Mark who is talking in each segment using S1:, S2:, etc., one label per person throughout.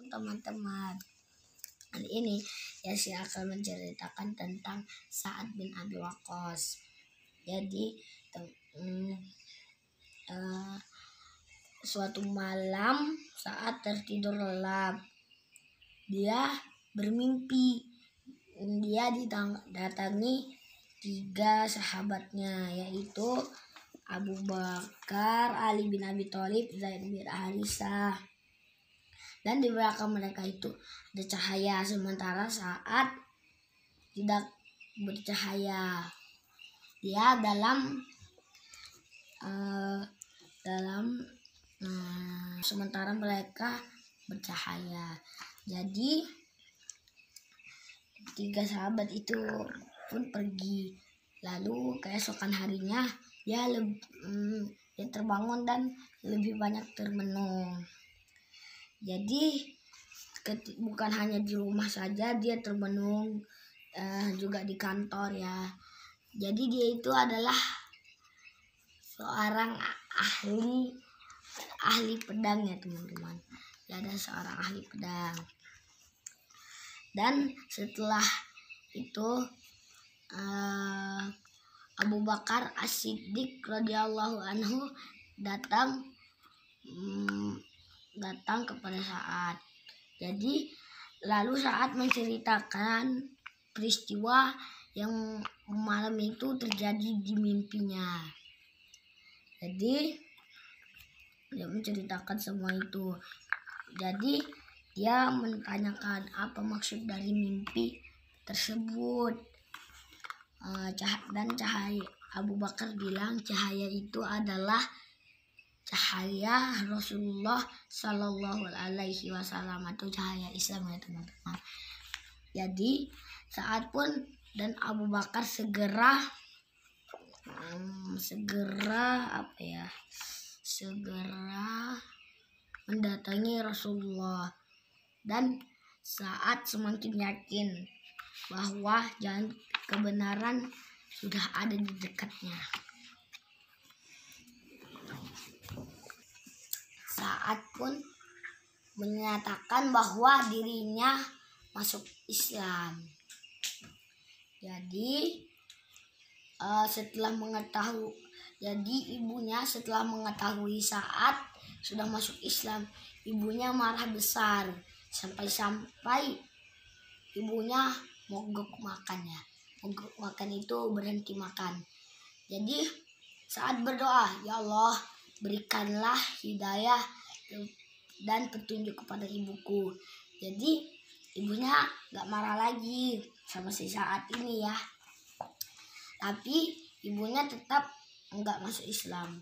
S1: teman-teman. Kali ini Yasir akan menceritakan tentang Sa'ad bin Abi Waqqas. Jadi suatu malam saat tertidur lelap, dia bermimpi. Dia didatangi 3 sahabatnya, yaitu Abu Bakar, Ali bin Abi Thalib, Zaid bin Harisah. Dan di belakang mereka itu ada cahaya, sementara Sa'ad tidak bercahaya. Dia sementara mereka bercahaya. Jadi 3 sahabat itu pun pergi. Lalu keesokan harinya dia terbangun dan lebih banyak termenung. Jadi bukan hanya di rumah saja dia termenung, juga di kantor ya. Jadi dia itu adalah seorang ahli pedang ya teman-teman. Dia ada seorang ahli pedang. Dan setelah itu Abu Bakar As-Siddiq radhiyallahu anhu datang kepada Sa'ad. Jadi lalu Sa'ad menceritakan peristiwa yang malam itu terjadi di mimpinya. Jadi dia menceritakan semua itu. Jadi dia menanyakan apa maksud dari mimpi tersebut. Dan cahaya Abu Bakar bilang cahaya itu adalah cahaya Rasulullah Shallallahu Alaihi Wasallam atau cahaya Islam ya teman-teman. Jadi Sa'ad pun dan Abu Bakar segera mendatangi Rasulullah, dan Sa'ad semakin yakin bahwa jalan kebenaran sudah ada di dekatnya. Sa'ad pun menyatakan bahwa dirinya masuk Islam. Jadi ibunya setelah mengetahui Sa'ad sudah masuk Islam, ibunya marah besar sampai ibunya mogok makan ya. Mogok makan itu berhenti makan. Jadi Sa'ad berdoa, ya Allah, berikanlah hidayah dan petunjuk kepada ibuku. Jadi ibunya gak marah lagi sama si Sa'ad ini ya. Tapi ibunya tetap enggak masuk Islam.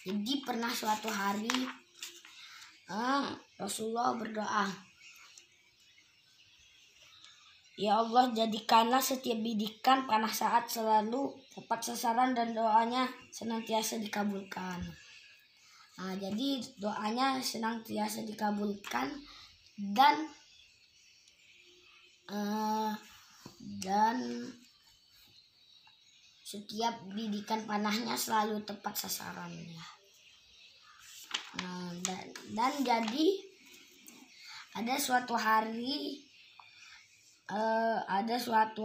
S1: Jadi pernah suatu hari Rasulullah berdoa, ya Allah, jadikanlah setiap bidikan panah Sa'ad selalu tepat sasaran dan doanya senantiasa dikabulkan. Jadi doanya senantiasa dikabulkan dan setiap bidikan panahnya selalu tepat sasarannya. Dan jadi ada suatu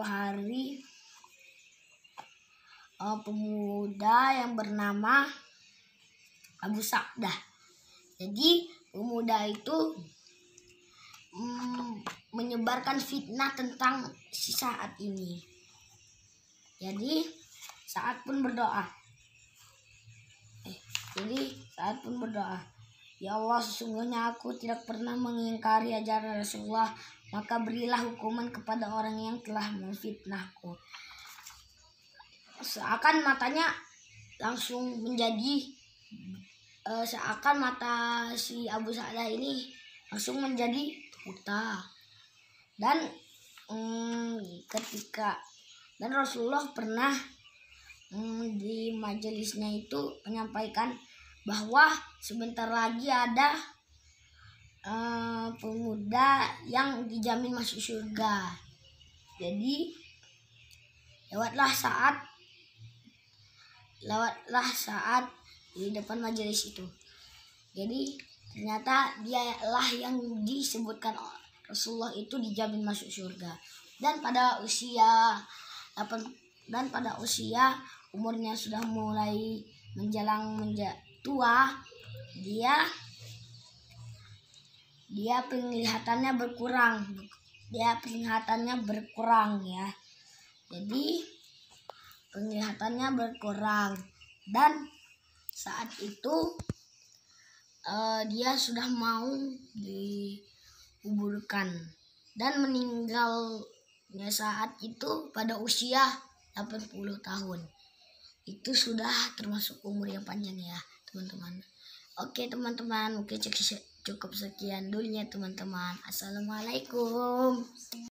S1: hari pemuda yang bernama Abu Sa'dah. Jadi pemuda itu menyebarkan fitnah tentang si Sa'ad ini. Jadi Sa'ad pun berdoa. Ya Allah, sesungguhnya aku tidak pernah mengingkari ajaran Rasulullah, maka berilah hukuman kepada orang yang telah memfitnahku. Seakan matanya langsung menjadi seakan mata si Abu Sa'dah ini langsung menjadi buta. Dan dan Rasulullah pernah di majelisnya itu menyampaikan bahwa sebentar lagi ada pemuda yang dijamin masuk surga. Jadi lewatlah saat di depan majelis itu. Jadi ternyata dialah yang disebutkan Rasulullah itu dijamin masuk surga. Dan pada usia umurnya sudah mulai menjelang tua, dia penglihatannya berkurang ya. Jadi penglihatannya berkurang, dan saat itu dia sudah mau dikuburkan dan meninggalnya saat itu pada usia 80 tahun. Itu sudah termasuk umur yang panjang ya teman-teman. Oke teman-teman, mungkin cukup sekian dulu ya teman-teman. Assalamualaikum.